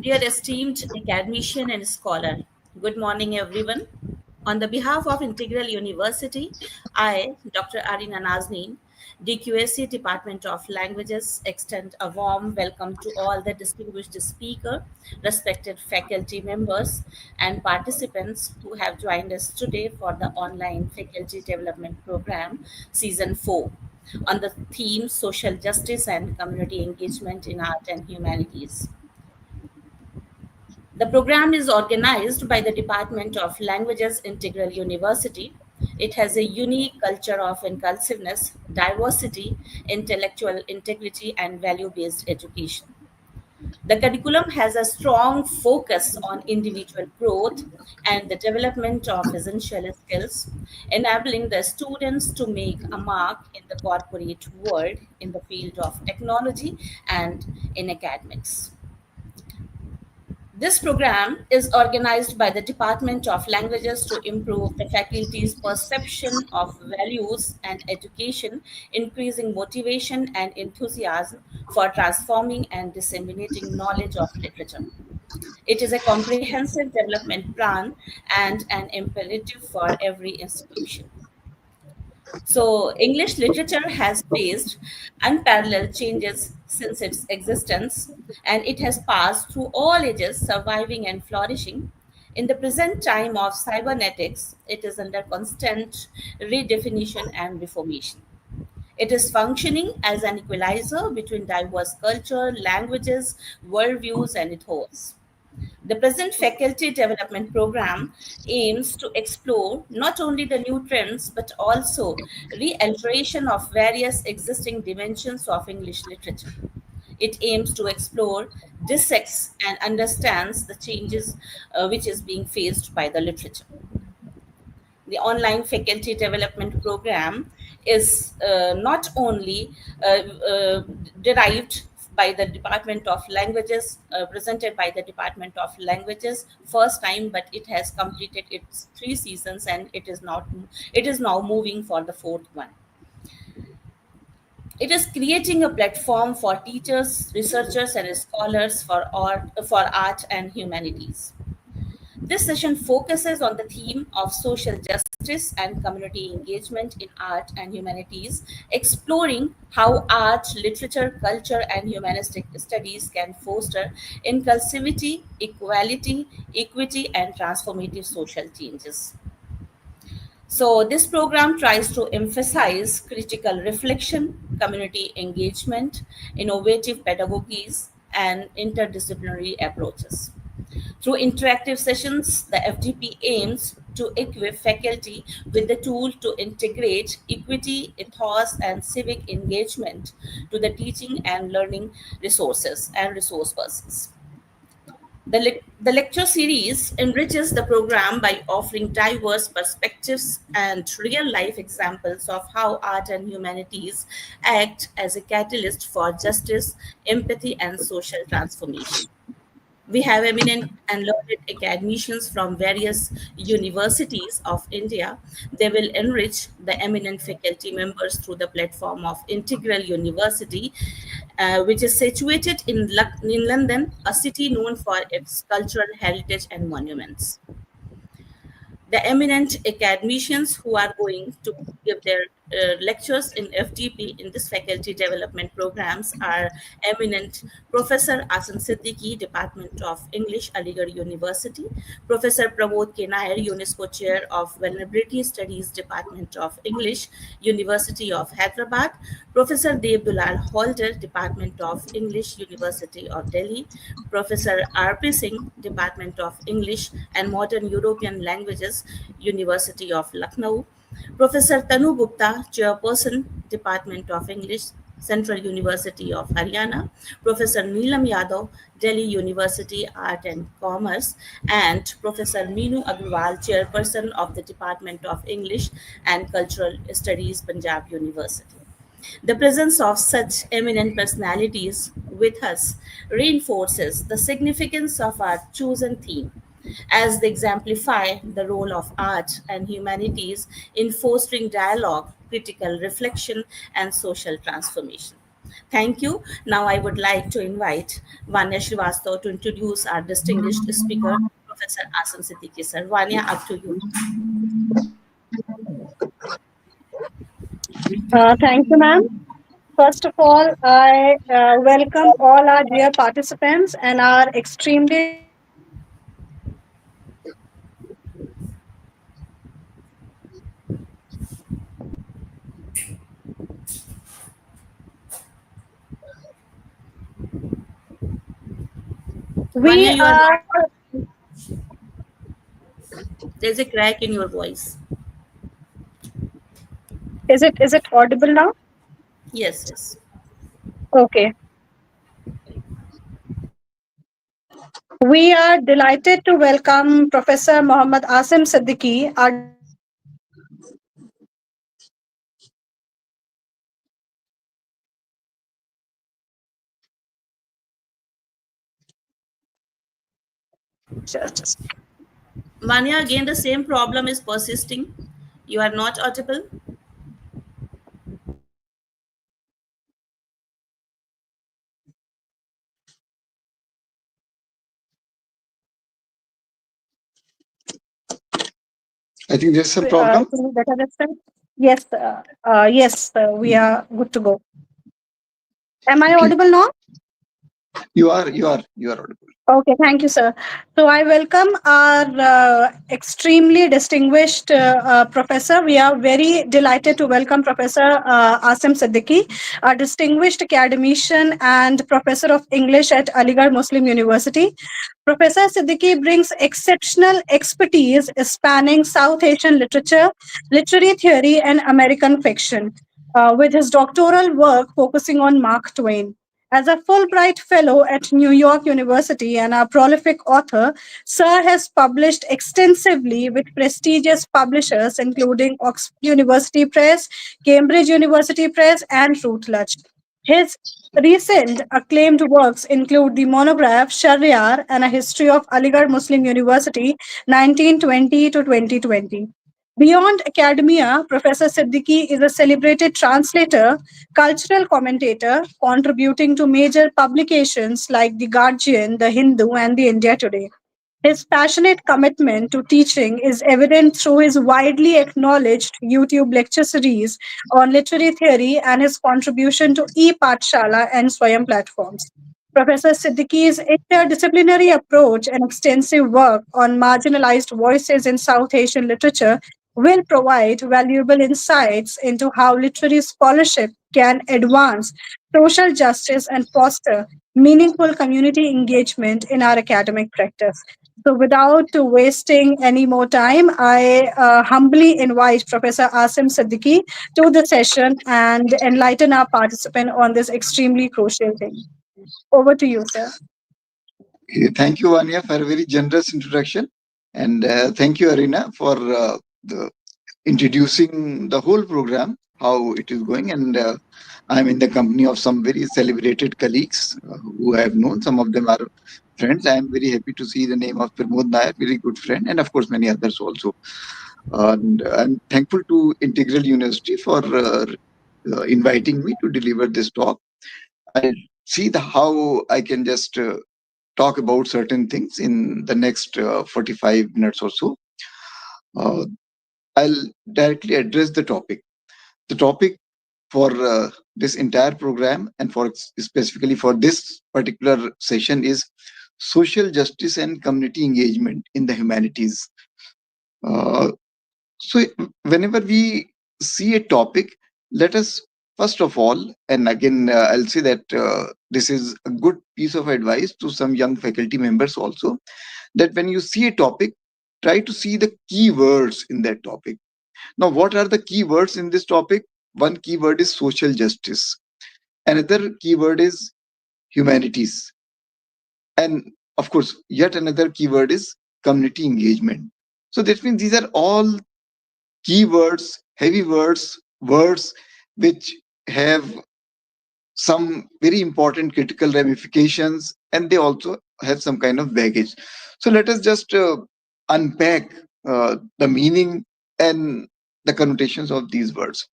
Dear esteemed academician and scholar, good morning everyone. On the behalf of Integral University, I, Dr. Arina Nazneen, DQSC Department of Languages, extend a warm welcome to all the distinguished speaker, respected faculty members, and participants who have joined us today for the online faculty development program, Season 4, on the theme Social Justice and Community Engagement in Art and Humanities. The program is organized by the Department of Languages Integral University. It has a unique culture of inclusiveness, diversity, intellectual integrity, and value based education. The curriculum has a strong focus on individual growth and the development of essential skills, enabling the students to make a mark in the corporate world in the field of technology and in academics. This program is organized by the Department of Languages to improve the faculty's perception of values and education, increasing motivation and enthusiasm for transforming and disseminating knowledge of literature. It is a comprehensive development plan and an imperative for every institution. So, English literature has faced unparalleled changes since its existence, and it has passed through all ages, surviving and flourishing. In the present time of cybernetics, it is under constant redefinition and reformation. It is functioning as an equalizer between diverse culture, languages, worldviews, and ethos. The present faculty development program aims to explore not only the new trends but also reiteration of various existing dimensions of English literature. It aims to explore, dissects, and understands the changes which is being faced by the literature. The online faculty development program is not only derived by the Department of Languages, presented by the Department of Languages first time, but it has completed its 3 seasons and it is now moving for the fourth one. It is creating a platform for teachers, researchers, and scholars for art and humanities. This session focuses on the theme of social justice and community engagement in art and humanities, exploring how art, literature, culture, and humanistic studies can foster inclusivity, equality, equity, and transformative social changes. So, this program tries to emphasize critical reflection, community engagement, innovative pedagogies, and interdisciplinary approaches. Through interactive sessions, the FDP aims to equip faculty with the tool to integrate equity, ethos, and civic engagement to the teaching and learning resources and resource persons. The lecture series enriches the program by offering diverse perspectives and real life examples of how art and humanities act as a catalyst for justice, empathy, and social transformation. We have eminent and learned academicians from various universities of India. They will enrich the eminent faculty members through the platform of Integral University, which is situated in London, a city known for its cultural heritage and monuments. The eminent academicians who are going to give their lectures in FDP in this faculty development programs are eminent Professor Asim Siddiqui, Department of English, Aligarh University, Professor Pramod K. Nair, UNESCO Chair of Vulnerability Studies, Department of English, University of Hyderabad, Professor Dev Dulal Holder, Department of English, University of Delhi, Professor R.P. Singh, Department of English and Modern European Languages, University of Lucknow, Professor Tanu Gupta, Chairperson, Department of English, Central University of Haryana, Professor Neelam Yadav, Delhi University Art and Commerce, and Professor Meenu Agrawal, Chairperson of the Department of English and Cultural Studies, Punjab University. The presence of such eminent personalities with us reinforces the significance of our chosen theme as they exemplify the role of art and humanities in fostering dialogue, critical reflection, and social transformation. Thank you. Now I would like to invite Vanya Srivastav to introduce our distinguished speaker, Professor Asim Siddiqui. Sir, Vanya, up to you. Thank you, ma'am. First of all, I welcome all our dear participants and our extremely distinguished academics to this session. Vanya, We you are are, not, there's a crack in your voice. is it audible now? Yes, yes. Okay. We are delighted to welcome Professor Muhammad Asim Siddiqui, our distinguished academic just Vanya, again, the same problem is persisting. You are not audible. I think there's some Is problem. it better this time? Yes, yes, we are good to go. Am I Okay, audible now? you are audible. Okay, thank you, sir. So I welcome our extremely distinguished professor. We are very delighted to welcome Professor Asim Siddiqui, a distinguished academician and professor of English at Aligarh Muslim University. Professor Siddiqui brings exceptional expertise spanning South Asian literature, literary theory, and American fiction, with his doctoral work focusing on Mark Twain. As a Fulbright Fellow at New York University and a prolific author, Sir has published extensively with prestigious publishers including Oxford University Press, Cambridge University Press, and Routledge. His recent acclaimed works include the monograph Shariar and a History of Aligarh Muslim University 1920 to 2020. Beyond academia, Professor Siddiqui is a celebrated translator, cultural commentator, contributing to major publications like The Guardian, The Hindu, and The India Today. His passionate commitment to teaching is evident through his widely acknowledged YouTube lecture series on literary theory and his contribution to e-Pathshala and Swayam platforms. Professor Siddiqui's interdisciplinary approach and extensive work on marginalized voices in South Asian literature will provide valuable insights into how literary scholarship can advance social justice and foster meaningful community engagement in our academic practice. So, without wasting any more time, I humbly invite Professor Asim Siddiqui to the session and enlighten our participant on this extremely crucial thing. Over to you, sir. Okay, thank you, Vanya, for a very generous introduction, and thank you, Arina, for the introducing the whole program, how it is going, and I'm in the company of some very celebrated colleagues who I have known. Some of them are friends. I am very happy to see the name of Pramod Nair, very good friend, and of course many others also. And I'm thankful to Integral University for inviting me to deliver this talk. I'll see how I can just talk about certain things in the next 45 minutes or so. Uh, I'll directly address the topic. The topic for this entire program and for specifically for this particular session is social justice and community engagement in the humanities. Uh, so, whenever we see a topic, let us first of all, and again, I'll say that this is a good piece of advice to some young faculty members also, that when you see a topic, try to see the keywords in that topic. Now, what are the keywords in this topic? One keyword is social justice, another keyword is humanities, and of course, yet another keyword is community engagement. So that means these are all keywords, heavy words, words which have some very important critical ramifications, and they also have some kind of baggage. So let us just unpack the meaning and the connotations of these words.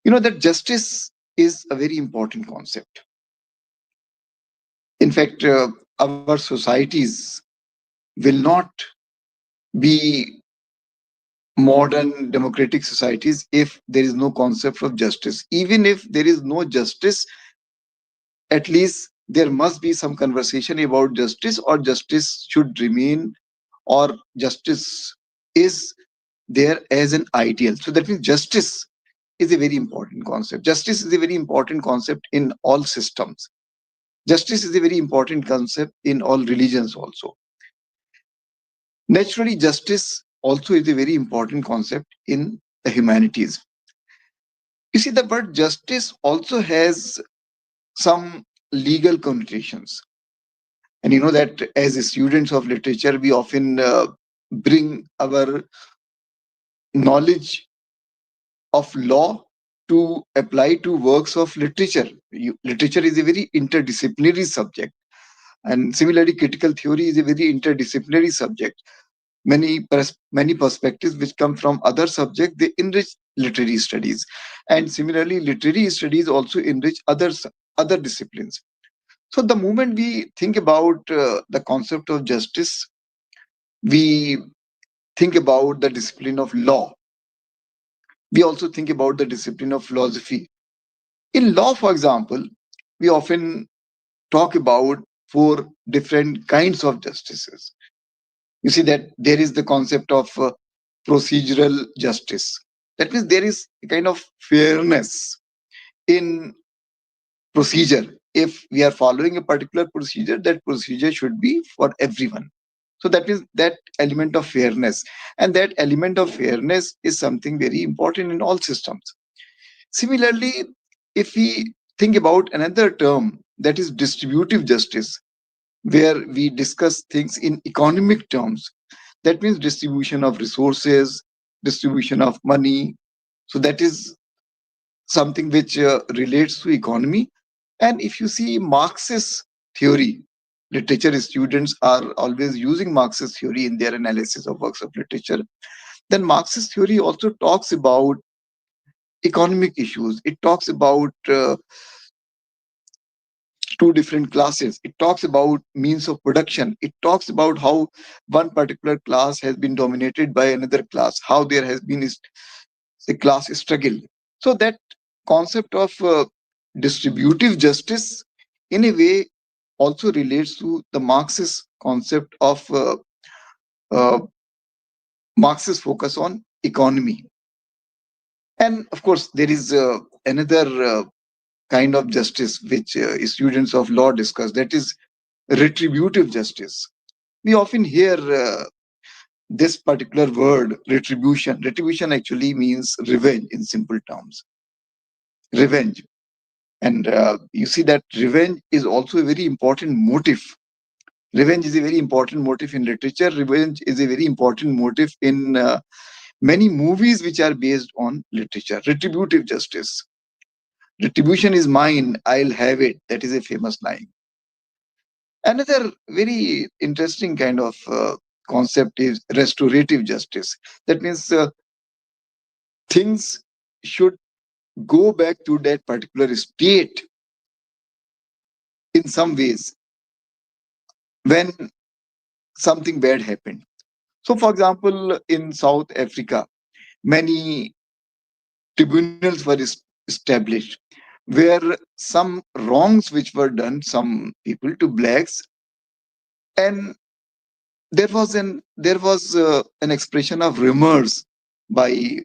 You know that justice is a very important concept. In fact, our societies will not be modern democratic societies if there is no concept of justice. Even if there is no justice, at least there must be some conversation about justice, or justice should remain, or justice is there as an ideal. So that means justice is a very important concept. Justice is a very important concept in all systems. Justice is a very important concept in all religions also. Naturally, justice also is a very important concept in the humanities. You see, the word justice also has some legal connotations. And you know that as students of literature, we often bring our knowledge of law to apply to works of literature. Literature is a very interdisciplinary subject. And similarly, critical theory is a very interdisciplinary subject. Many perspectives which come from other subjects, they enrich literary studies. And similarly, literary studies also enrich other disciplines. So the moment we think about the concept of justice, we think about the discipline of law. We also think about the discipline of philosophy. In law, for example, we often talk about four different kinds of justices. You see that there is the concept of procedural justice. That means there is a kind of fairness in procedure. If we are following a particular procedure, that procedure should be for everyone. So that means that element of fairness. And that element of fairness is something very important in all systems. Similarly, if we think about another term, that is distributive justice, where we discuss things in economic terms. That means distribution of resources, distribution of money. So that is something which relates to economy. And if you see Marxist theory, literature students are always using Marxist theory in their analysis of works of literature. Then Marxist theory also talks about economic issues. It talks about two different classes. It talks about means of production. It talks about how one particular class has been dominated by another class, how there has been a class struggle. So that concept of distributive justice, in a way, also relates to the Marxist concept of uh, Marxist focus on economy. And of course, there is another kind of justice which students of law discuss, that is retributive justice. We often hear this particular word, retribution. Retribution actually means revenge in simple terms. Revenge. And you see that revenge is also a very important motive. Revenge is a very important motive in literature. Revenge is a very important motive in many movies which are based on literature. Retributive justice. Retribution is mine, I'll have it. That is a famous line. Another very interesting kind of concept is restorative justice. That means things should go back to that particular state in some ways when something bad happened. So, for example, in South Africa, many tribunals were established where some wrongs which were done, some people to blacks, and there was an expression of remorse by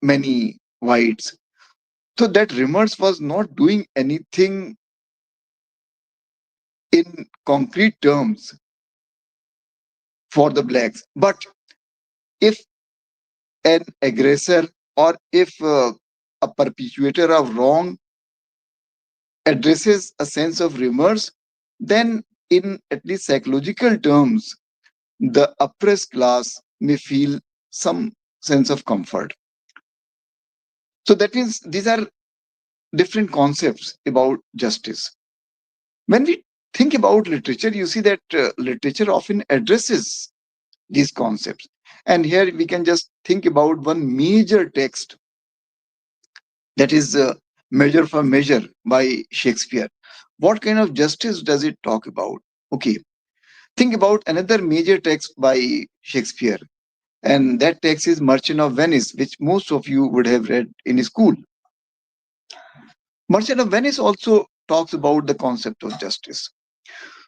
many whites. So that remorse was not doing anything in concrete terms for the blacks, but if an aggressor, or if a perpetuator of wrong addresses a sense of remorse, then in at least psychological terms, the oppressed class may feel some sense of comfort. So that means these are different concepts about justice. When we think about literature, you see that literature often addresses these concepts. And here we can just think about one major text, that is Measure for Measure by Shakespeare. What kind of justice does it talk about? Okay, think about another major text by Shakespeare, and that text is Merchant of Venice, which most of you would have read in school. Merchant of Venice also talks about the concept of justice.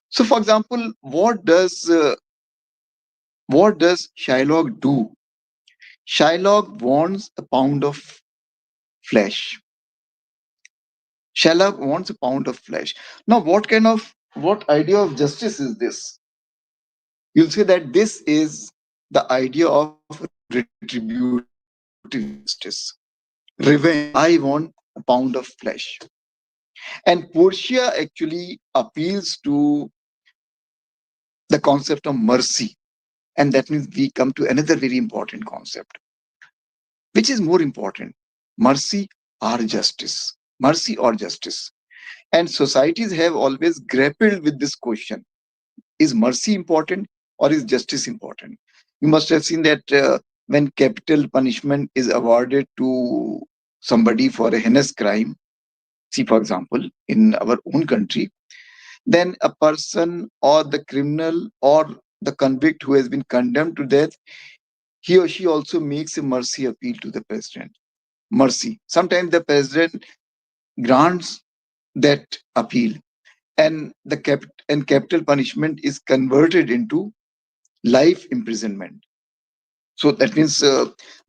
So, for example, what does Shylock do? Shylock wants a pound of flesh. Shylock wants a pound of flesh. Now, what idea of justice is this? You'll say that this is the idea of retributive justice. Revenge. I want a pound of flesh. And Portia actually appeals to the concept of mercy. And that means we come to another very important concept. Which is more important, mercy or justice? Mercy or justice? And societies have always grappled with this question: is mercy important or is justice important? You must have seen that when capital punishment is awarded to somebody for a heinous crime, see, for example, in our own country, then a person or the criminal or the convict who has been condemned to death, he or she also makes a mercy appeal to the president. Mercy. Sometimes the president grants that appeal, and capital punishment is converted into life imprisonment. So that means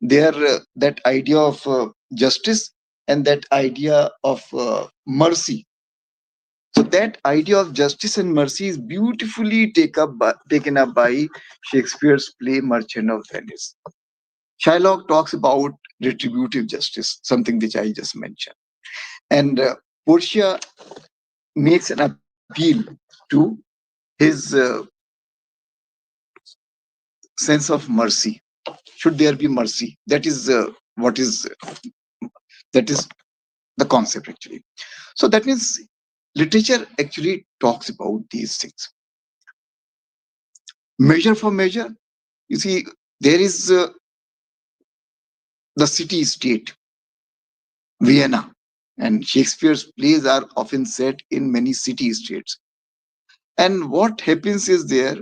there that idea of justice and that idea of mercy. So that idea of justice and mercy is beautifully taken up by Shakespeare's play Merchant of Venice. Shylock talks about retributive justice, something which I just mentioned. And Portia makes an appeal to his sense of mercy. Should there be mercy? That is the concept actually. So that means literature actually talks about these things. Measure for Measure. You see, there is the city state, Vienna, and Shakespeare's plays are often set in many city states. And what happens is there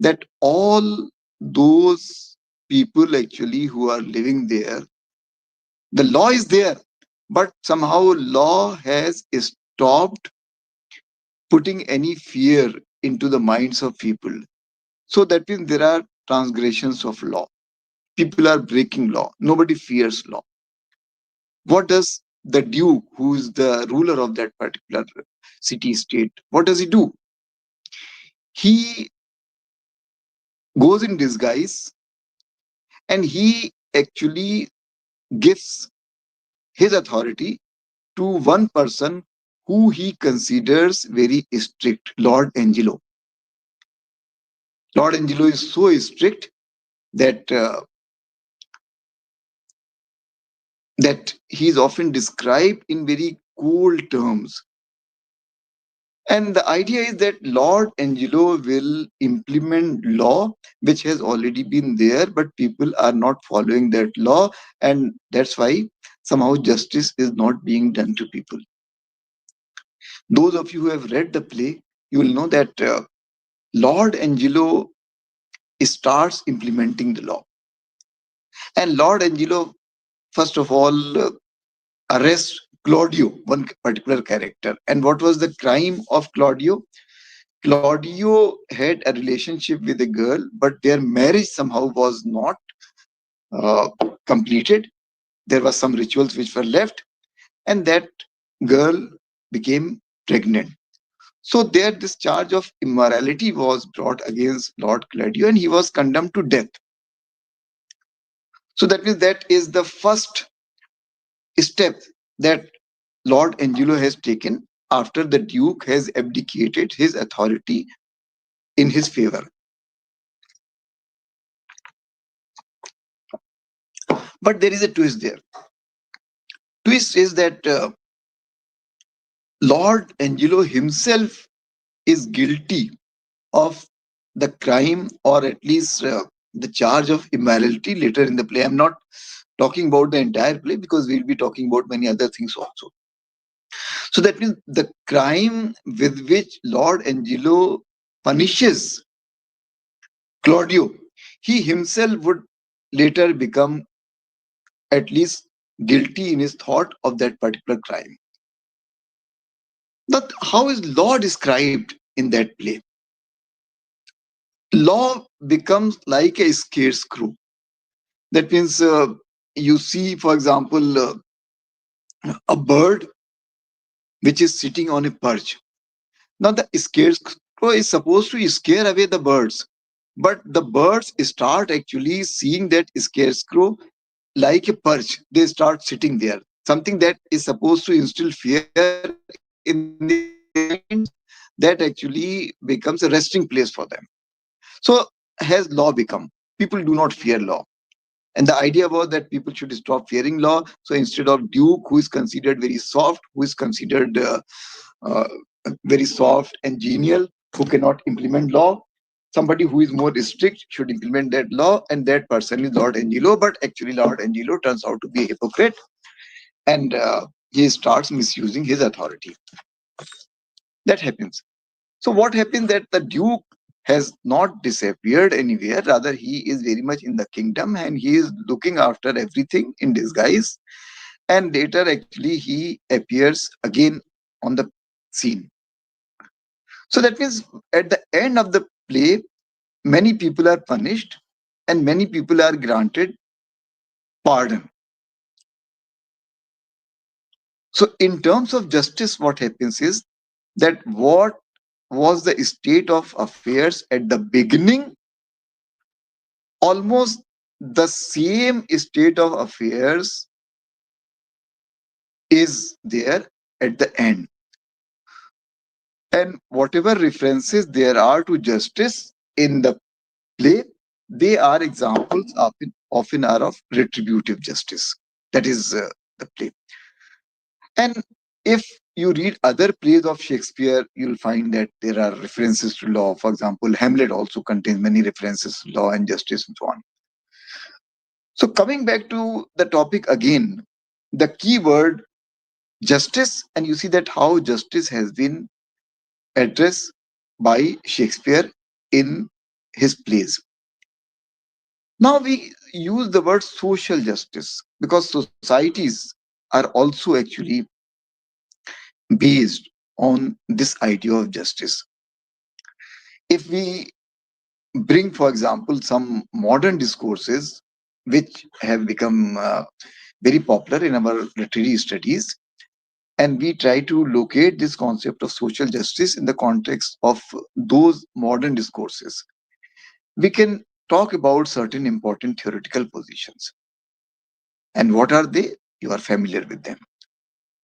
that all those people actually who are living there, the law is there, but somehow law has stopped putting any fear into the minds of people. So that means there are transgressions of law. People are breaking law. Nobody fears law. What does the duke, who is the ruler of that particular city state, what does he do? He goes in disguise and he actually gives his authority to one person who he considers very strict, Lord Angelo. Lord Angelo is so strict that that he is often described in very cold terms. And the idea is that Lord Angelo will implement law which has already been there, but people are not following that law, and that's why somehow justice is not being done to people. Those of you who have read the play, you will know that Lord Angelo starts implementing the law. And Lord Angelo, first of all, arrests Claudio, one particular character. And what was the crime of Claudio? Claudio had a relationship with a girl, but their marriage somehow was not uh, completed. There were some rituals which were left, and that girl became pregnant. So there, this charge of immorality was brought against Lord Claudio, and he was condemned to death. So that means that is the first step that Lord Angelo has taken after the Duke has abdicated his authority in his favor. But there is a twist there. Twist is that Lord Angelo himself is guilty of the crime, or at least the charge of immorality later in the play. I'm not talking about the entire play because we'll be talking about many other things also. So that means the crime with which Lord Angelo punishes Claudio, he himself would later become at least guilty in his thought of that particular crime. But how is law described in that play? Law becomes like a scarecrow. That means you see, for example, a bird which is sitting on a perch. Now, the scarecrow is supposed to scare away the birds, but the birds start actually seeing that scarecrow like a perch. They start sitting there. Something that is supposed to instill fear in their minds, that actually becomes a resting place for them. So, has law become? People do not fear law. And the idea was that people should stop fearing law. So instead of Duke, who is considered very soft, who is considered uh, very soft and genial, who cannot implement law, somebody who is more strict should implement that law, and that person is Lord Angelo. But actually, Lord Angelo turns out to be a hypocrite, and he starts misusing his authority. That happens. So what happens that the Duke has not disappeared anywhere, rather he is very much in the kingdom and he is looking after everything in disguise, and later actually he appears again on the scene. So that means at the end of the play, many people are punished and many people are granted pardon. So in terms of justice, what happens is that what was the state of affairs at the beginning, almost the same state of affairs is there at the end. And whatever references there are to justice in the play, they are examples often are of retributive justice. That is the play. And if you read other plays of Shakespeare, you'll find that there are references to law. For example, Hamlet also contains many references to law and justice and so on. So coming back to the topic again, the key word justice, and you see that how justice has been addressed by Shakespeare in his plays. Now we use the word social justice because societies are also actually based on this idea of justice. If we bring, for example, some modern discourses which have become very popular in our literary studies, and we try to locate this concept of social justice in the context of those modern discourses, we can talk about certain important theoretical positions. And what are they? You are familiar with them.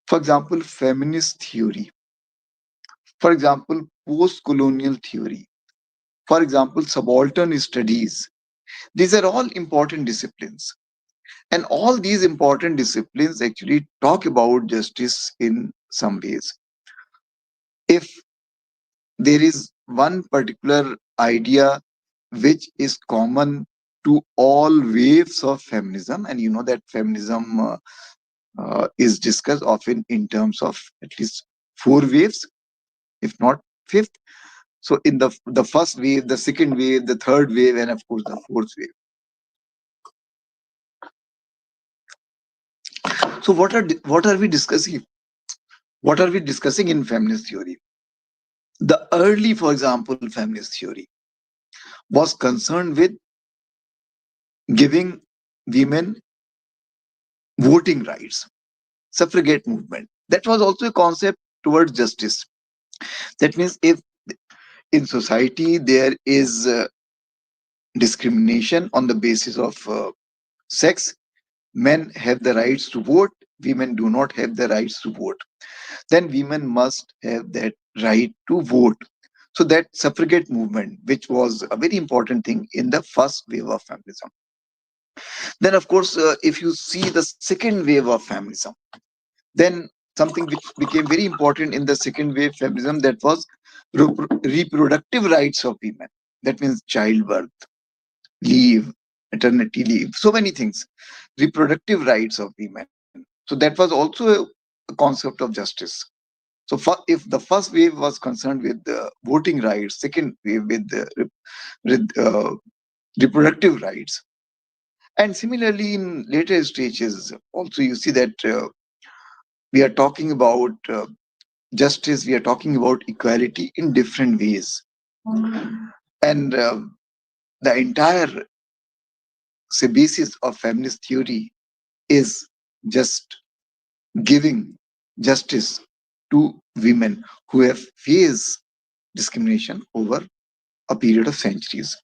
For example, feminist theory. For example, post colonial theory. For example, subaltern studies. These are all important disciplines. And all these important disciplines actually talk about justice in some ways. If there is one particular idea which is common to all waves of feminism, and you know that feminism is discussed often in terms of at least four waves, if not fifth. So in the first wave, the second wave, the third wave, and of course the fourth wave. So what are we discussing? What are we discussing in feminist theory? The early, for example, feminist theory was concerned with giving women voting rights, suffragette movement. That was also a concept towards justice. That means if in society there is discrimination on the basis of sex, men have the rights to vote, women do not have the rights to vote, then women must have that right to vote. So that suffragette movement, which was a very important thing in the first wave of feminism. Then, of course, if you see the second wave of feminism, then something which became very important in the second wave feminism, that was reproductive rights of women. That means childbirth, leave, maternity leave, so many things, reproductive rights of women. So that was also the concept of justice. So if the first wave was concerned with voting rights, second wave with reproductive rights, and similarly in later stages, also you see that we are talking about justice, we are talking about equality in different ways, and the entire basis of feminist theory is just giving justice to women who have faced discrimination over a period of centuries.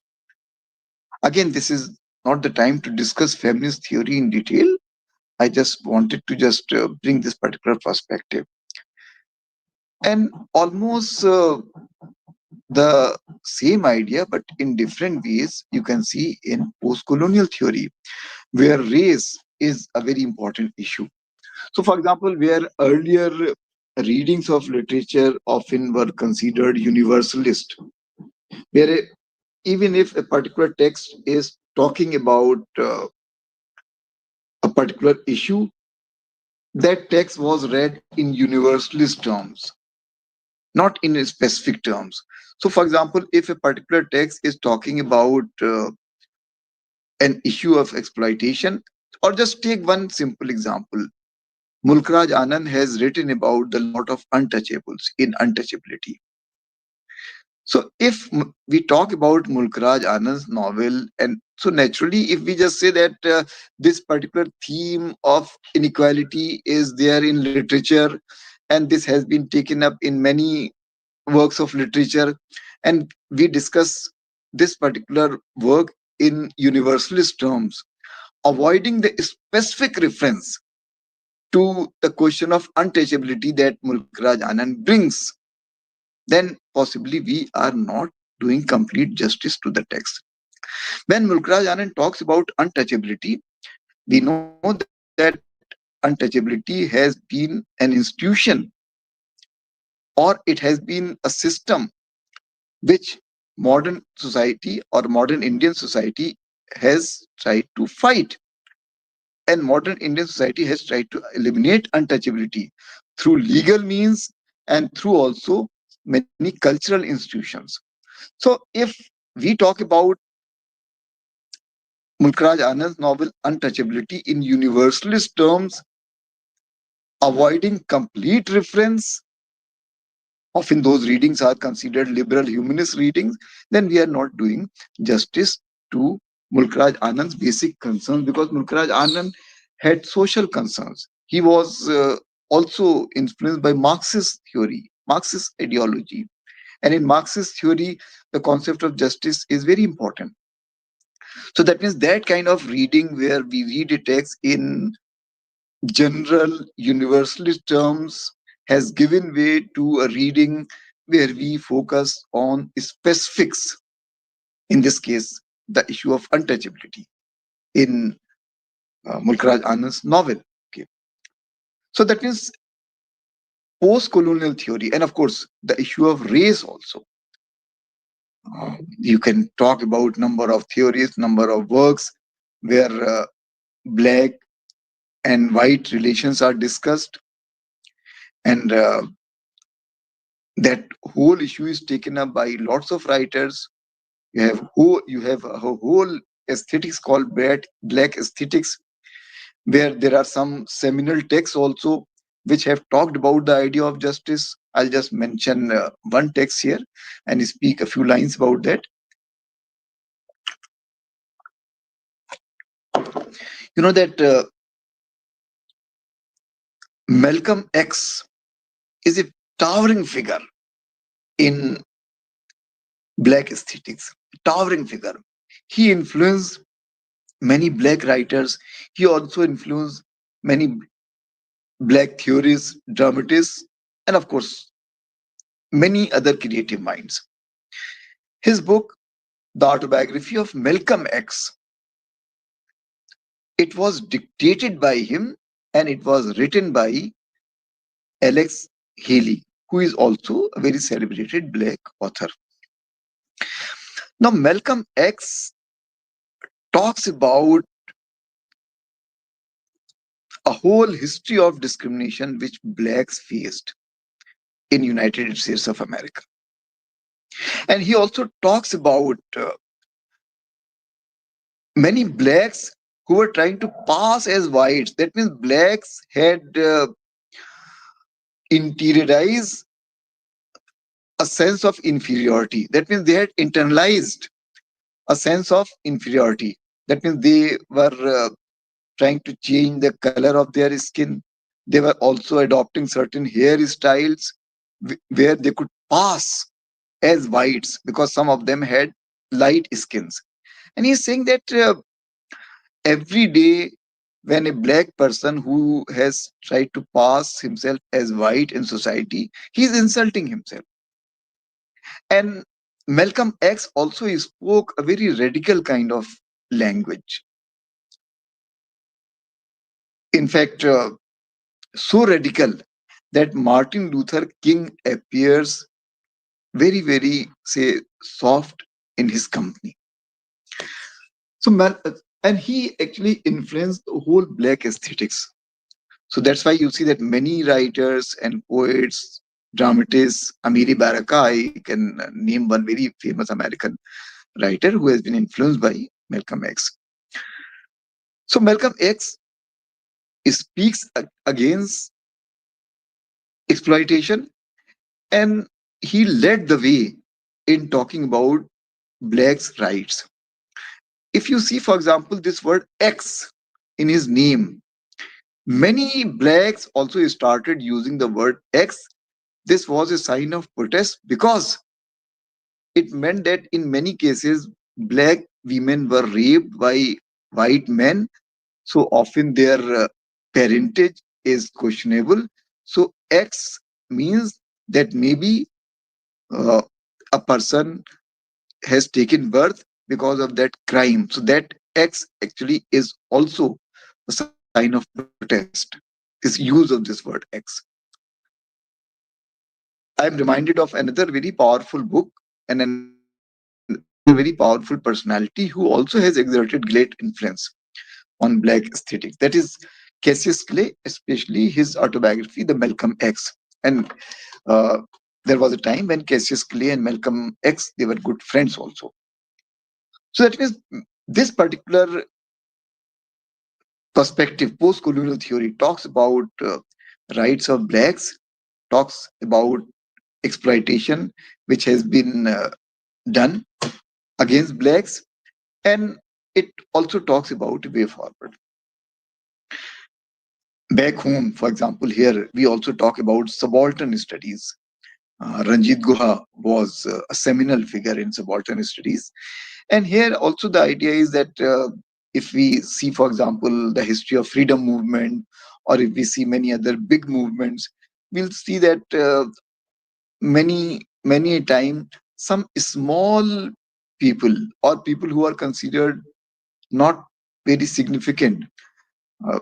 Again, this is not the time to discuss feminist theory in detail. I just wanted to just bring this particular perspective. And almost the same idea, but in different ways, you can see in post colonial theory, where race is a very important issue. So, for example, where earlier readings of literature often were considered universalist, where even if a particular text is talking about a particular issue, that text was read in universalist terms, not in specific terms. So, for example, if a particular text is talking about an issue of exploitation, or just take one simple example, Mulkraj Anand has written about the lot of untouchables in untouchability. So if we talk about Mulkraj Anand's novel, and so naturally, if we just say that this particular theme of inequality is there in literature, and this has been taken up in many works of literature, and we discuss this particular work in universalist terms, avoiding the specific reference to the question of untouchability that Mulkraj Anand brings, then possibly we are not doing complete justice to the text. When Mulkraj Anand talks about untouchability, we know that untouchability has been an institution, or it has been a system which modern society or modern Indian society has tried to fight. And modern Indian society has tried to eliminate untouchability through legal means and through also many cultural institutions. So if we talk about Mulkraj Anand's novel Untouchability in universalist terms, avoiding complete reference, often those readings are considered liberal humanist readings, then we are not doing justice to Mulkraj Anand's basic concerns, because Mulkraj Anand had social concerns. He was also influenced by Marxist theory, Marxist ideology. And in Marxist theory, the concept of justice is very important. So that means that kind of reading where we read a text in general universalist terms has given way to a reading where we focus on specifics, in this case the issue of untouchability in Mulkraj Anand's novel. Okay. So that means post-colonial theory, and of course the issue of race also. You can talk about number of theories, number of works where black and white relations are discussed, and that whole issue is taken up by lots of writers. You have a whole aesthetics called black aesthetics, where there are some seminal texts also which have talked about the idea of justice. I'll just mention one text here and speak a few lines about that. You know that Malcolm X is a towering figure in black aesthetics, towering figure. He influenced many black writers. He also influenced many black theorists, dramatists, and of course, many other creative minds. His book, The Autobiography of Malcolm X, it was dictated by him and it was written by Alex Haley, who is also a very celebrated black author. Now, Malcolm X talks about a whole history of discrimination which blacks faced in United States of America. And he also talks about many blacks who were trying to pass as whites. That means blacks had interiorized a sense of inferiority. That means they had internalized a sense of inferiority. That means they were trying to change the color of their skin. They were also adopting certain hairstyles where they could pass as whites because some of them had light skins. And he's saying that every day when a black person who has tried to pass himself as white in society, he's insulting himself. And Malcolm X also spoke a very radical kind of language. In fact, so radical that Martin Luther King appears very, very, say, soft in his company. So, and he actually influenced the whole black aesthetics. So that's why you see that many writers and poets, dramatists, Amiri Baraka, I can name one very famous American writer who has been influenced by Malcolm X. So Malcolm X speaks against exploitation, and he led the way in talking about blacks' rights. If you see, for example, this word X in his name, many blacks also started using the word X. This was a sign of protest because it meant that in many cases, black women were raped by white men. So often their parentage is questionable. So X means that maybe uh, a person has taken birth because of that crime. So that X actually is also a sign of protest. This use of this word X. I am reminded of another very powerful book and another very powerful personality who also has exerted great influence on black aesthetics. That is Cassius Clay, especially his autobiography, The Malcolm X. And uh, there was a time when Cassius Clay and Malcolm X, they were good friends also. So that means this particular perspective, post-colonial theory, talks about rights of blacks, talks about exploitation which has been done against blacks, and it also talks about a way forward. Back home, for example, here we also talk about subaltern studies. Ranjit Guha was a seminal figure in subaltern studies. And here also the idea is that if we see, for example, the history of freedom movement, or if we see many other big movements, we'll see that many a time some small people or people who are considered not very significant,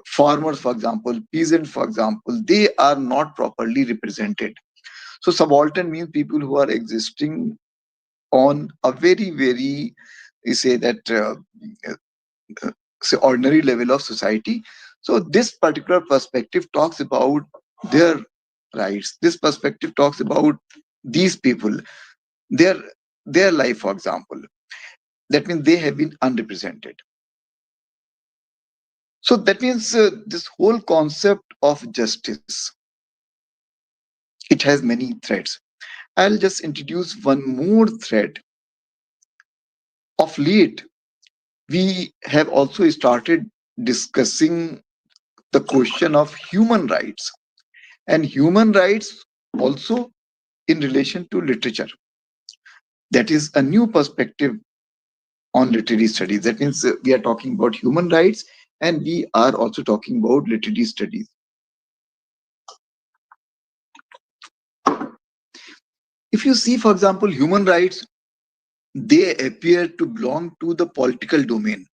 farmers, for example, peasants, for example, they are not properly represented. So subaltern means people who are existing on a very, very, you say that, uh, say ordinary level of society. So this particular perspective talks about their rights. This perspective talks about these people, their their life, for example. That means they have been unrepresented. So that means this whole concept of justice, it has many threads. I'll just introduce one more thread. Of late, we have also started discussing the question of human rights, and human rights also in relation to literature. That is a new perspective on literary studies. That means we are talking about human rights and we are also talking about literary studies. If you see, for example, human rights, they appear to belong to the political domain.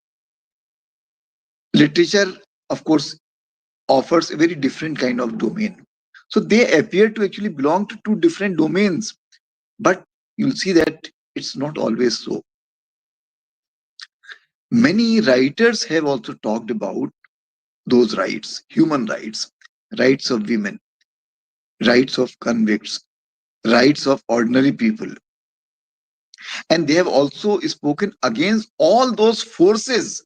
Literature, of course, offers a very different kind of domain. So they appear to actually belong to two different domains, but you'll see that it's not always so. Many writers have also talked about those rights, human rights, rights of women, rights of convicts, rights of ordinary people. And they have also spoken against all those forces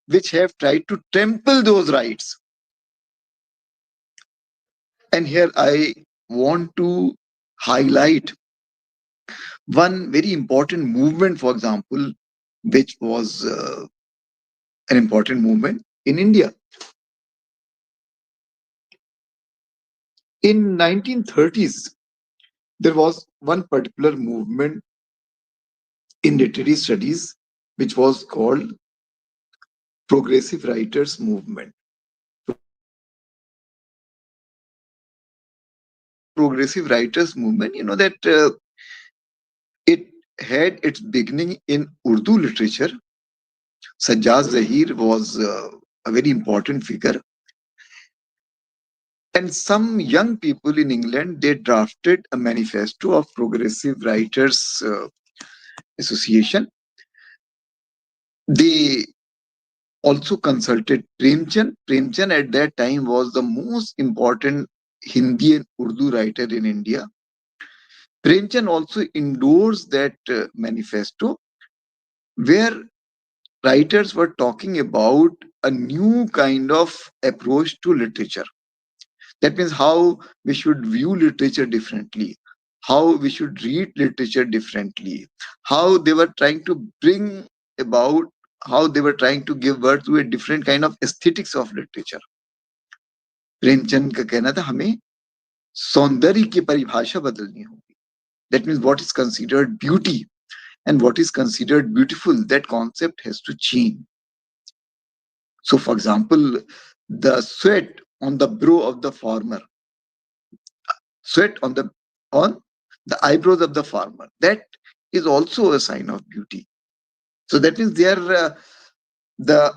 which have tried to trample those rights. And here I want to highlight one very important movement, for example, which was an important movement in India. In 1930s, there was one particular movement in literary studies which was called Progressive Writers Movement. Progressive Writers Movement. Progressive Writers Movement, you know that it had its beginning in Urdu literature. Sajjad Zahir was a very important figure. And some young people in England, they drafted a manifesto of Progressive Writers Association. They also consulted Premchand. Premchand at that time was the most important Hindi and Urdu writer in India. Premchand also endorsed that manifesto where writers were talking about a new kind of approach to literature. That means how we should view literature differently, how we should read literature differently, how they were trying to bring about, how they were trying to give birth to a different kind of aesthetics of literature. Premchand का कहना था हमें सौंदर्य की परिभाषा बदलनी होगी. That means what is considered beauty and what is considered beautiful, that concept has to change. So, for example, the sweat on the brow of the farmer, sweat on the eyebrows of the farmer, that is also a sign of beauty. So that means the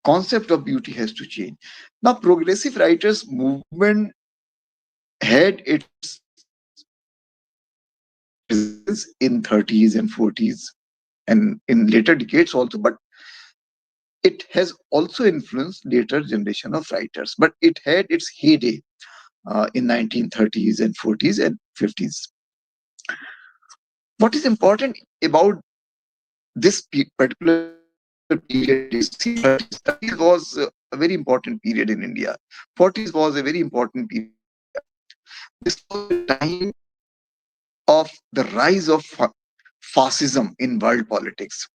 concept of beauty has to change. Now, progressive writers movement had its presence in 30s and 40s and in later decades also, but it has also influenced later generation of writers. But it had its heyday in 1930s and 40s and 50s. What is important about this particular period is, see, 30s was a very important period in India. 40s was a very important period in India. This was a time of the rise of fascism in world politics,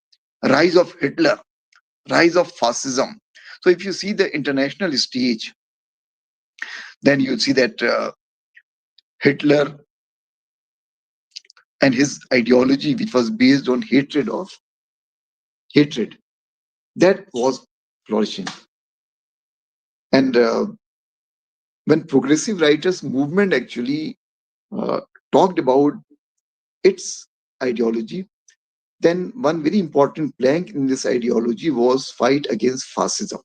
rise of Hitler, rise of fascism. So if you see the international stage, then you'll see that Hitler and his ideology, which was based on hatred, that was flourishing. And when progressive writers movement actually uh, talked about its ideology, then one very important plank in this ideology was fight against fascism.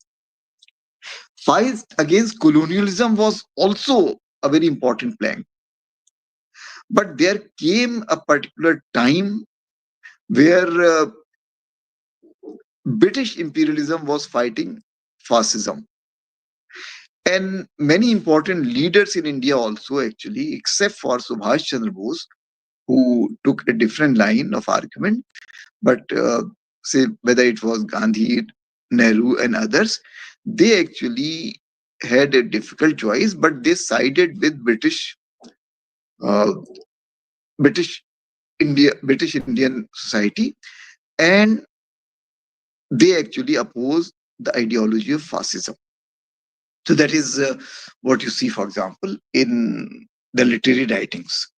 Fight against colonialism was also a very important plank. But there came a particular time where British imperialism was fighting fascism. And many important leaders in India also, actually, except for Subhash Chandra Bose, who took a different line of argument, but say whether it was Gandhi, Nehru, and others, they actually had a difficult choice, but they sided with uh, British British Indian society, and they actually opposed the ideology of fascism. So that is what you see, for example, in the literary writings.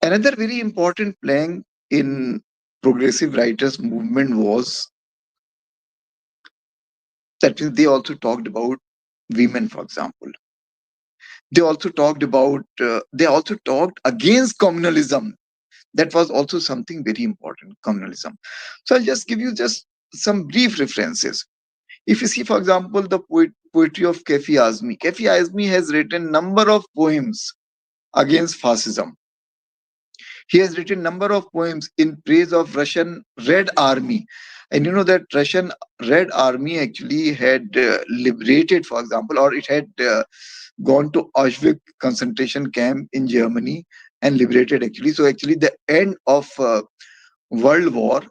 Another very important plank in progressive writers movement was that they also talked about women, for example. They also talked against communalism. That was also something very important, communalism. So I'll just give you just some brief references. If you see, for example, the poetry of Kafi Azmi. Kafi Azmi has written number of poems against fascism. He has written number of poems in praise of Russian Red Army. And you know that Russian Red Army actually had liberated, for example, or it had gone to Auschwitz concentration camp in Germany and liberated actually. So actually the end of World War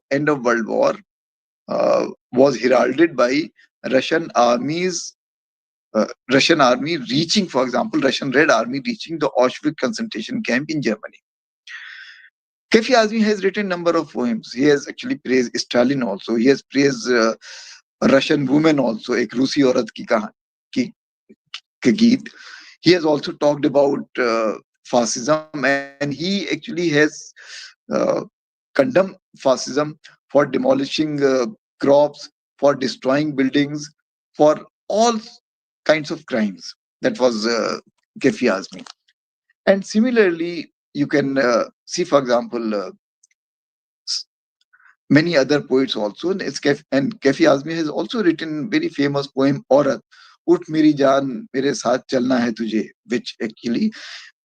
was heralded by Russian armies, Russian army reaching, for example, Russian Red Army reaching the Auschwitz concentration camp in Germany. Kafi Azmi has written number of poems. He has actually praised Stalin also. He has praised Russian women also. Ek Rusi औरत की कहानी के गीत. He has also talked about fascism, and he actually has uh, condemned fascism for demolishing crops, for destroying buildings, for all kinds of crimes. That was Kafi Azmi. And similarly, you can see, for example, many other poets also. And Kafi Azmi has also written very famous poem Aurat, Ut Meri Jaan Mere Saath Chalna Hai Tujhe, which actually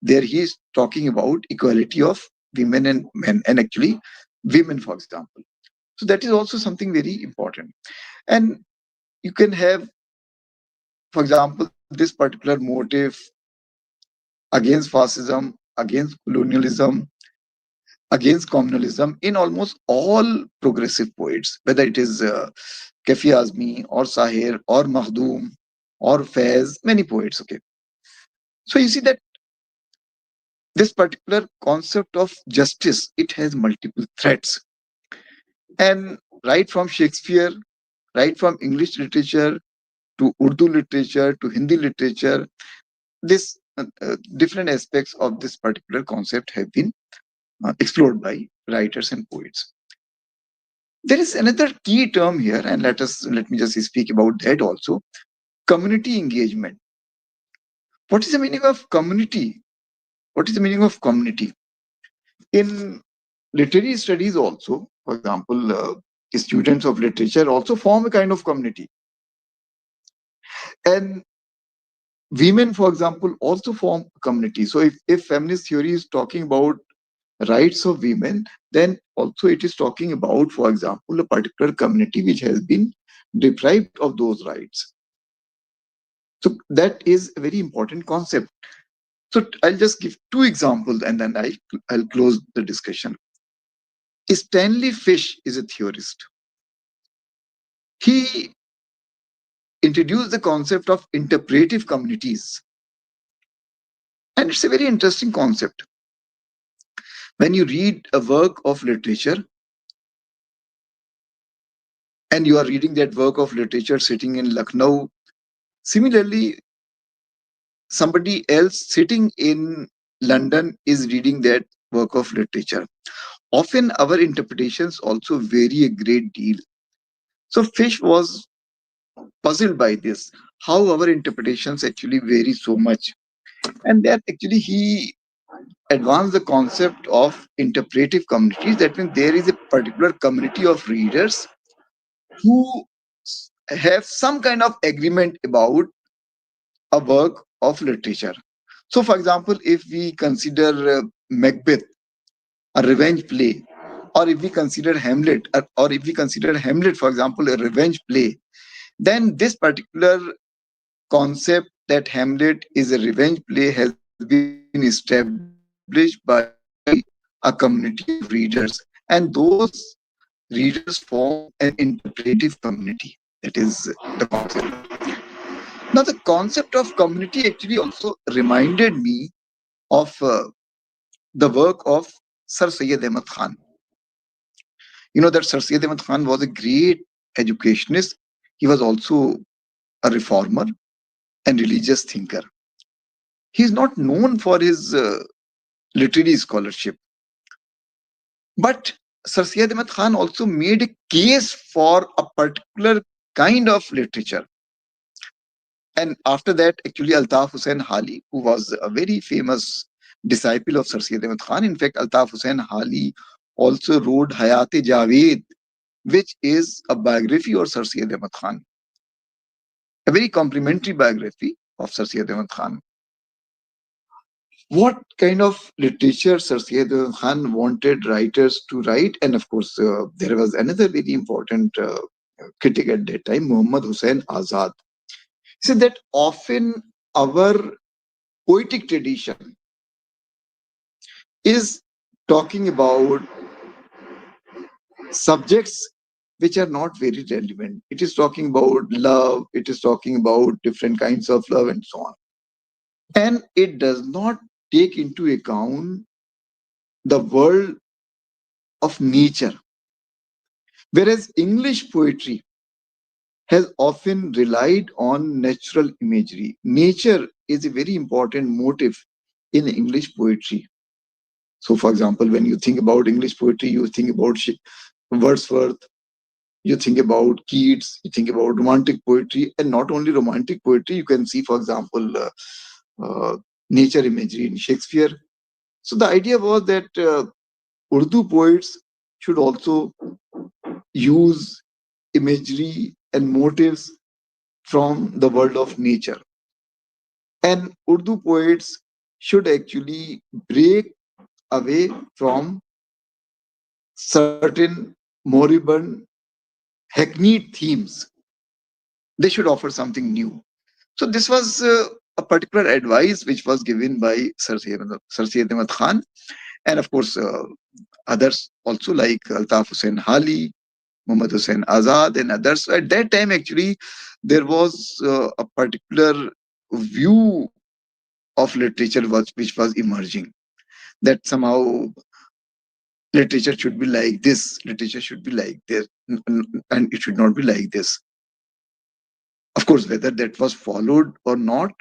there he is talking about equality of women and men, and actually women, for example. So that is also something very important. And you can have, for example, this particular motive against fascism, against colonialism, against communalism in almost all progressive poets, whether it is Kafi Azmi or Sahir or Makhdoom or Faiz, many poets. Okay. So you see that this particular concept of justice, it has multiple threads. And right from Shakespeare, right from English literature to Urdu literature to Hindi literature, this different aspects of this particular concept have been explored by writers and poets. There is another key term here, and let me just speak about that also. Community engagement. What is the meaning of community? What is the meaning of community? In literary studies also, for example, students of literature also form a kind of community. And women, for example, also form a community. So if feminist theory is talking about rights of women, then also it is talking about, for example, a particular community which has been deprived of those rights. So that is a very important concept. So I'll just give two examples and then I'll close the discussion. Stanley Fish is a theorist. He introduced the concept of interpretive communities. And it's a very interesting concept. When you read a work of literature and you are reading that work of literature sitting in Lucknow, similarly, somebody else sitting in London is reading that work of literature. Often our interpretations also vary a great deal. So Fish was puzzled by this, how our interpretations actually vary so much. And that actually he advanced the concept of interpretive communities. That means there is a particular community of readers who have some kind of agreement about a work of literature. So, for example, if we consider Macbeth a revenge play, or if we consider Hamlet, or if we consider Hamlet, for example, a revenge play, then this particular concept that Hamlet is a revenge play has been established by a community of readers, and those readers form an interpretive community. That is the concept. Now, the concept of community actually also reminded me of the work of Sir Syed Ahmad Khan. You know that Sir Syed Ahmad Khan was a great educationist. He was also a reformer and religious thinker. He is not known for his literary scholarship, but Sir Syed Ahmad Khan also made a case for a particular kind of literature. And after that, actually, Altaf Hussain Hali, who was a very famous disciple of Sir Syed Ahmad Khan. In fact, Altaf Hussain Hali also wrote Hayat-e Javed, which is a biography of Sir Syed Ahmad Khan, a very complimentary biography of Sir Syed Ahmad Khan. what kind of literature Sir Syed Khan wanted writers to write. And of course, there was another very important critic at that time, Muhammad Hussain Azad. He said that often our poetic tradition is talking about subjects which are not very relevant. It is talking about love, it is talking about different kinds of love, and so on. And it does not take into account the world of nature. Whereas English poetry has often relied on natural imagery. Nature is a very important motive in English poetry. So, for example, when you think about English poetry, you think about Wordsworth, you think about Keats, you think about romantic poetry, and not only romantic poetry, you can see, for example, uh, nature imagery in Shakespeare. So, the idea was that Urdu poets should also use imagery and motives from the world of nature. And Urdu poets should actually break away from certain moribund, hackneyed themes. They should offer something new. So this was a particular advice which was given by Sir Syed Ahmad Khan, and of course others also like Altaf Hussain Hali, Muhammad Hussain Azad, and others. So at that time, actually, there was a particular view of literature which was emerging, that somehow literature should be like this, literature should be like this, and it should not be like this. Of course, whether that was followed or not,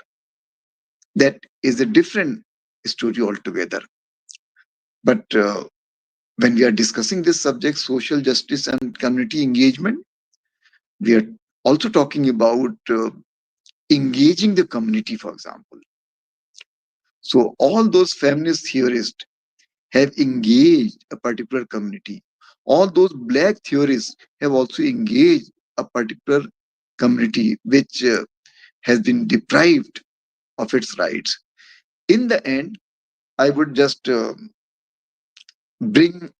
that is a different story altogether. But when we are discussing this subject, social justice and community engagement, we are also talking about engaging the community, for example. So all those feminist theorists have engaged a particular community. All those black theorists have also engaged a particular community which has been deprived of its rights. In the end, I would just bring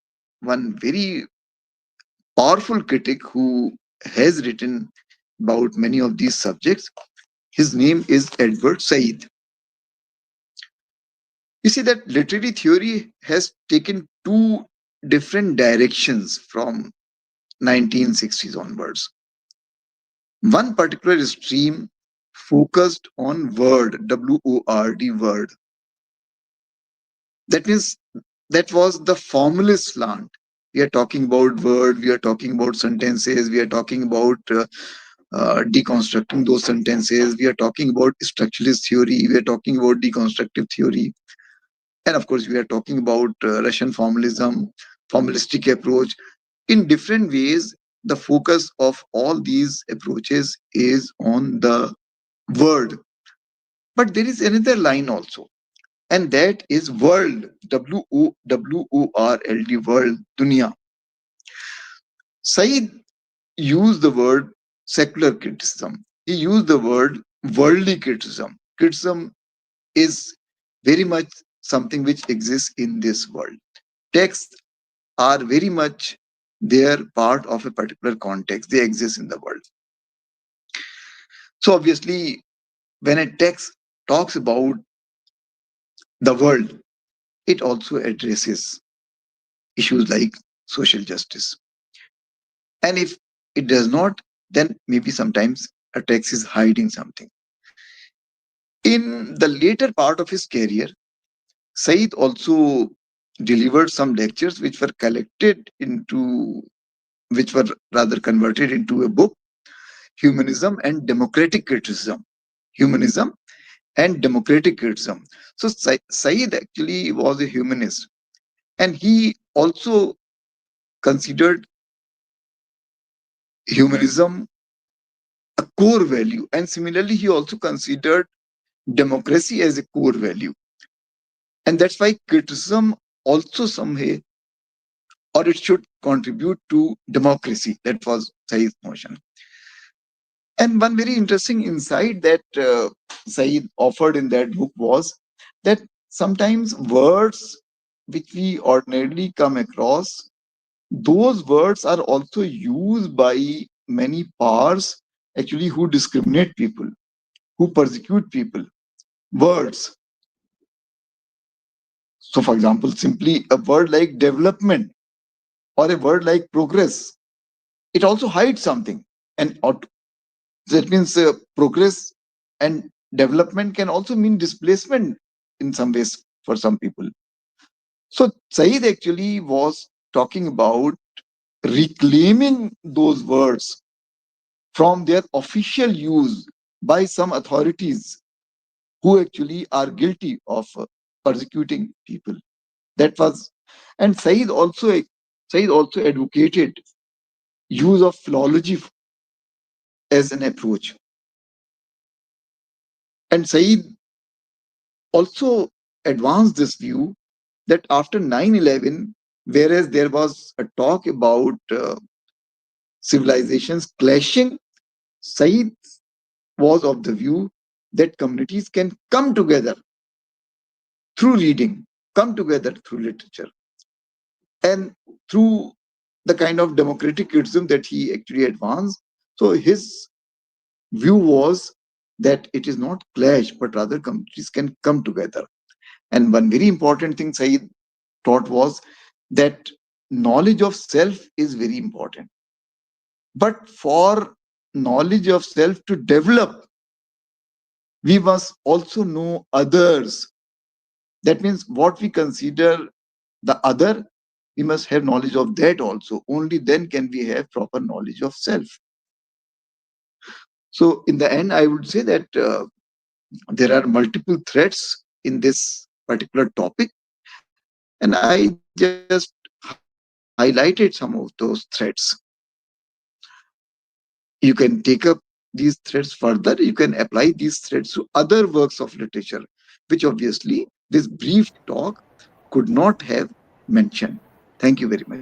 one very powerful critic who has written about many of these subjects. His name is Edward Said. You see that literary theory has taken two different directions from 1960s onwards. One particular stream focused on word, W-O-R-D, word. That means that was the formalist slant. We are talking about word, we are talking about sentences, we are talking about deconstructing those sentences, we are talking about structuralist theory, we are talking about deconstructive theory, and of course, we are talking about Russian formalism, formalistic approach. In different ways, the focus of all these approaches is on the word. But there is another line also, and that is world, W-O-R-L-D, world, dunya. Said used the word secular criticism. He used the word worldly criticism. Criticism is very much something which exists in this world. Texts are very much their part of a particular context. They exist in the world. So obviously, when a text talks about the world, it also addresses issues like social justice. And if it does not, then maybe sometimes a text is hiding something. In the later part of his career, Said also delivered some lectures which were rather converted into a book, Humanism and Democratic Criticism. Humanism and Democratic Criticism. So Said actually was a humanist, and he also considered humanism a core value, and similarly, he also considered democracy as a core value. And that's why criticism also somehow, or it should contribute to democracy. That was Said's notion. And one very interesting insight that Said offered in that book was that sometimes words which we ordinarily come across, those words are also used by many powers actually who discriminate people, who persecute people. Words. So, for example, simply a word like development or a word like progress, it also hides something. And that means progress and development can also mean displacement in some ways for some people. So, Said actually was talking about reclaiming those words from their official use by some authorities who actually are guilty of persecuting people. That was, and Said also advocated use of philology as an approach. And Said also advanced this view that after 9/11, whereas there was a talk about civilizations clashing, Said was of the view that communities can come together through reading, come together through literature, and through the kind of democratic criticism that he actually advanced. So his view was that it is not clash, but rather communities can come together. And one very important thing Said taught was that knowledge of self is very important. But for knowledge of self to develop, we must also know others. That means what we consider the other, we must have knowledge of that also. Only then can we have proper knowledge of self. So, in the end, I would say that there are multiple threats in this particular topic, and I just highlighted some of those threats. You can take up these threats further, you can apply these threats to other works of literature, which obviously this brief talk could not have mentioned. Thank you very much.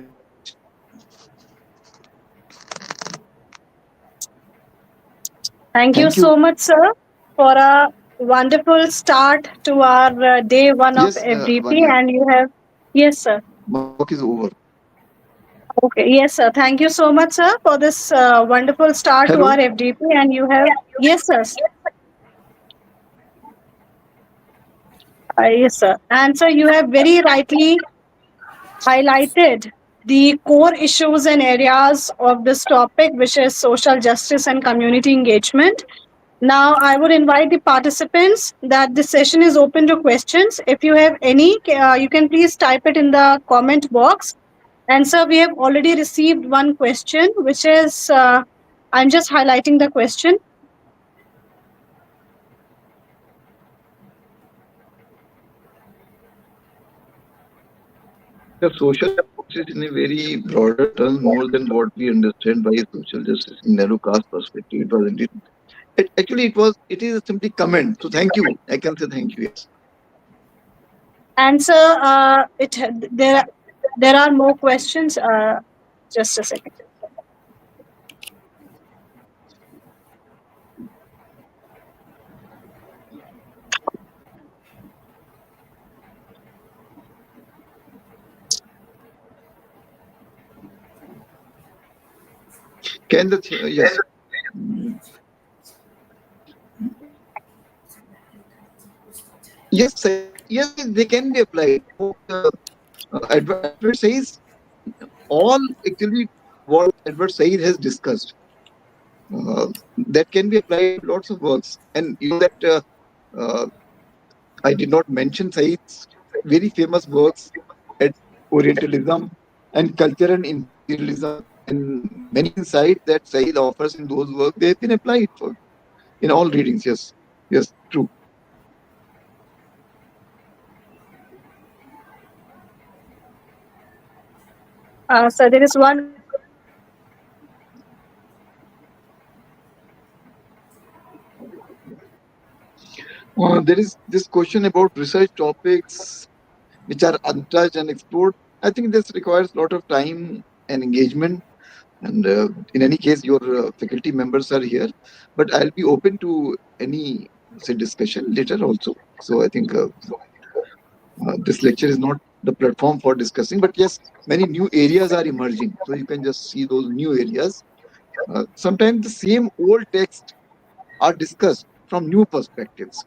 Thank you Thank you. so much, sir, for a wonderful start to our day one of Yes, FDP. Vanya, And you have, yes, sir. my work is over. Okay, yes, sir. Thank you so much, sir, for this wonderful start to our Hello. FDP. And you have, yes, sir. Yes, sir. And sir, you have very rightly highlighted the core issues and areas of this topic, which is social justice and community engagement. Now, I would invite the participants that this session is open to questions. If you have any, you can please type it in the comment box. And sir, we have already received one question, which is I'm just highlighting the question. The social justice in a very broader term, more than what we understand by social justice in narrow caste perspective. It wasn't it. Actually, it was. It is simply comment. So thank you. I can say thank you. Yes. And sir, there are more questions. Just a second. Can the yes. Yes, yes, they can be applied. What Edward says, all actually what Edward Said has discussed, that can be applied to lots of works. And you know that uh, I did not mention Said's very famous works at Orientalism and Culture and Imperialism, and many insights that Said offers in those works, they have been applied for in all readings. Yes, yes, true. So there is one. There is this question about research topics which are untouched and explored. I think this requires a lot of time and engagement. And in any case, your faculty members are here, but I'll be open to any say discussion later also. So I think This lecture is not the platform for discussing, but yes, many new areas are emerging. So you can just see those new areas. Sometimes the same old text are discussed from new perspectives.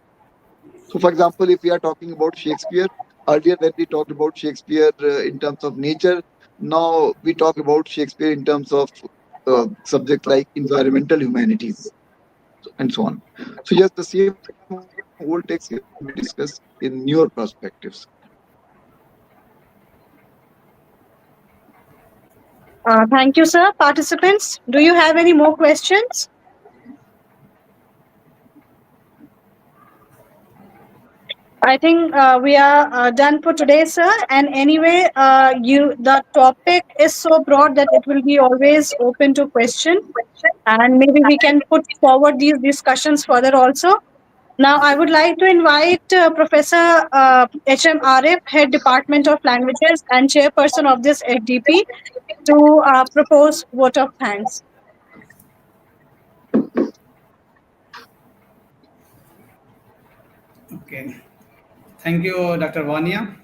So, for example, if we are talking about Shakespeare, earlier when we talked about Shakespeare in terms of nature, now we talk about Shakespeare in terms of subject like environmental humanities and so on. So, yes, the same old text can be discussed in newer perspectives. Thank you, sir. Participants, do you have any more questions? I think we are done for today, sir. And anyway, the topic is so broad that it will be always open to question, and maybe we can put forward these discussions further also. Now, I would like to invite Professor H.M. Arif, Head Department of Languages and Chairperson of this FDP, to propose vote of thanks. Okay. Thank you, Dr. Vania.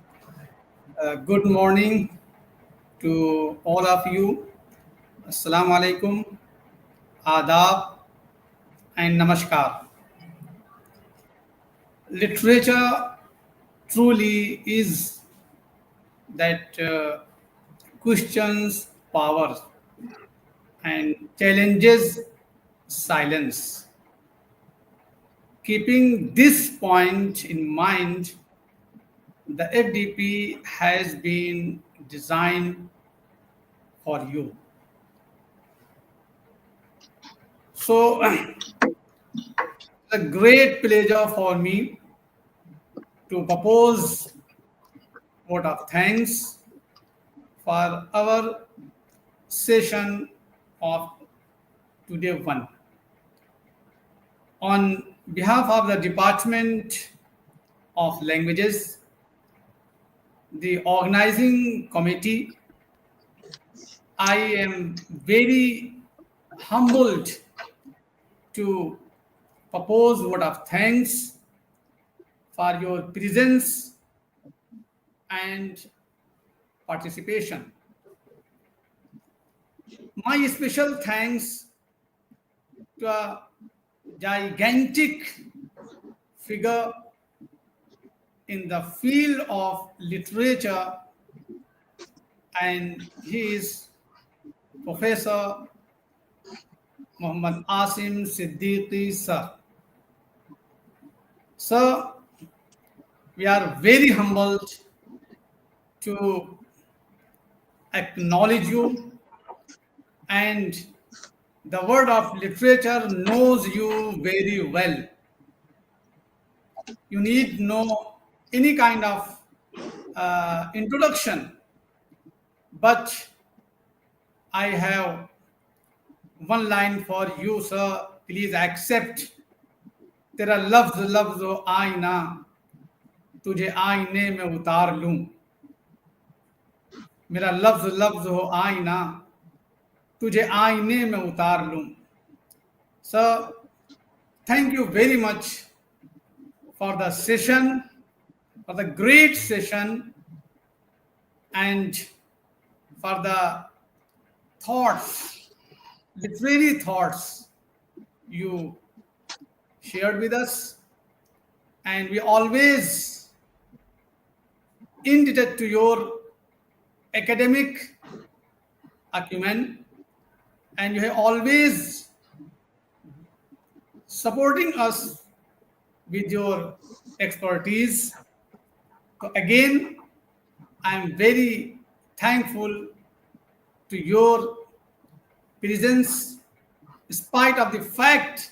Good morning to all of you. Assalamu alaikum, adab, and namaskar. Literature truly is that questions power and challenges silence. Keeping this point in mind, the FDP has been designed for you. So, it's a great pleasure for me to propose vote of thanks for our session of today one. On behalf of the Department of Languages, the organizing committee, I am very humbled to propose vote of thanks for your presence and participation. My special thanks to a gigantic figure in the field of literature, and he is Professor Muhammad Asim Siddiqui, sir. Sir, we are very humbled to acknowledge you, and the world of literature knows you very well. You need no any kind of introduction, but I have one line for you, sir. Please accept. तेरा लफ्ज लफ्ज हो आईना तुझे आईने में उतार लूं मेरा लफ्ज लफ्ज हो आईना तुझे आईने में उतार लूं. Sir, thank you very much for the session, for the great session, and for the thoughts, literary thoughts you shared with us. And we always indebted to your academic acumen, and you have always supporting us with your expertise. So again, I am very thankful to your presence, despite of the fact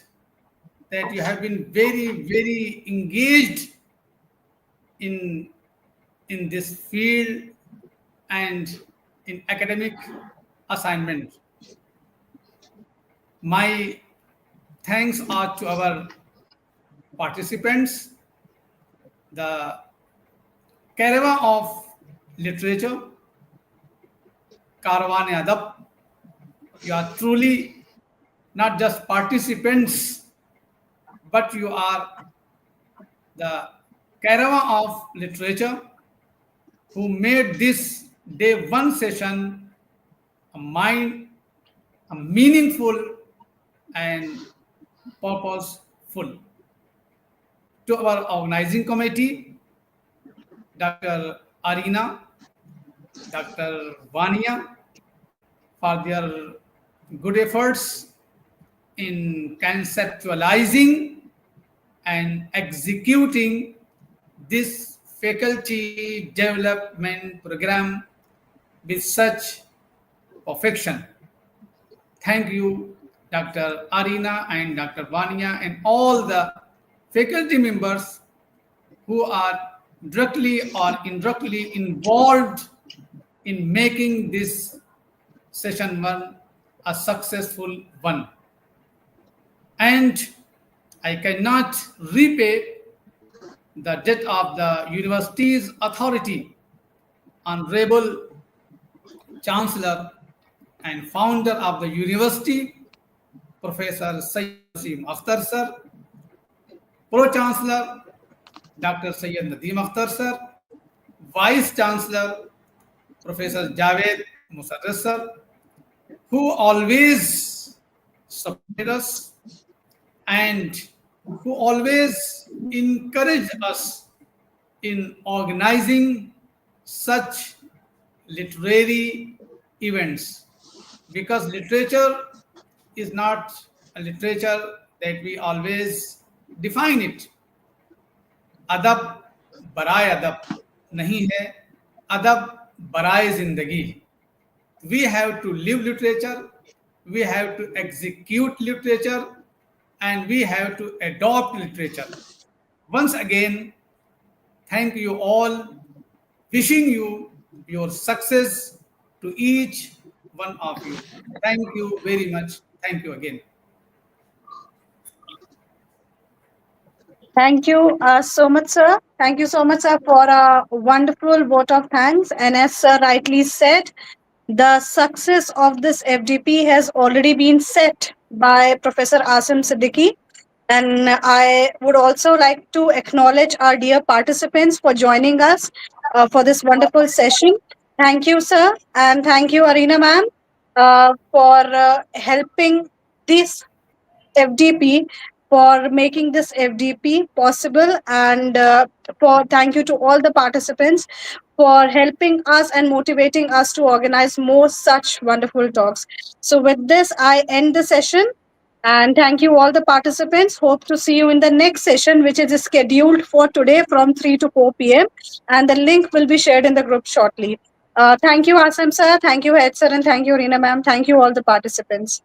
that you have been very, very engaged in this field and in academic assignment. My thanks are to our participants, the caravan of literature, Caravan Adab. You are truly not just participants, but you are the caravan of literature. who made this day one session a mind, a meaningful and purposeful. To our organizing committee, Dr. Arina, Dr. Vania, for their good efforts in conceptualizing and executing this faculty development program with such perfection. Thank you, Dr. Arina and Dr. Vania, and all the faculty members who are directly or indirectly involved in making this session one a successful one. And I cannot repay the debt of the university's authority, Honorable Chancellor and founder of the university, Professor Sayyid Asim Akhtar sir, Pro-Chancellor Dr. Sayyid Nadeem Akhtar sir, Vice Chancellor Professor Javed Musarraf sir, who always supported us and who always encourage us in organizing such literary events, because literature is not a literature that we always define it. अदब बराए अदब नहीं है, अदब बराए जिंदगी. We have to live literature, we have to execute literature, and we have to adopt literature. Once again, thank you all, wishing you your success to each one of you. Thank you very much. Thank you again. Thank you so much, sir. Thank you so much, sir, for a wonderful vote of thanks. And as sir rightly said, the success of this FDP has already been set by Professor Asim Siddiqui. And I would also like to acknowledge our dear participants for joining us for this wonderful session. Thank you, sir. And thank you, Arina ma'am, for helping this FDP, for making this FDP possible, and for thank you to all the participants for helping us and motivating us to organize more such wonderful talks. So with this, I end the session. And thank you all the participants. Hope to see you in the next session, which is scheduled for today from 3 to 4 p.m. And the link will be shared in the group shortly. Thank you, Asam sir. Thank you, Ed sir. And thank you, Reena ma'am. Thank you all the participants.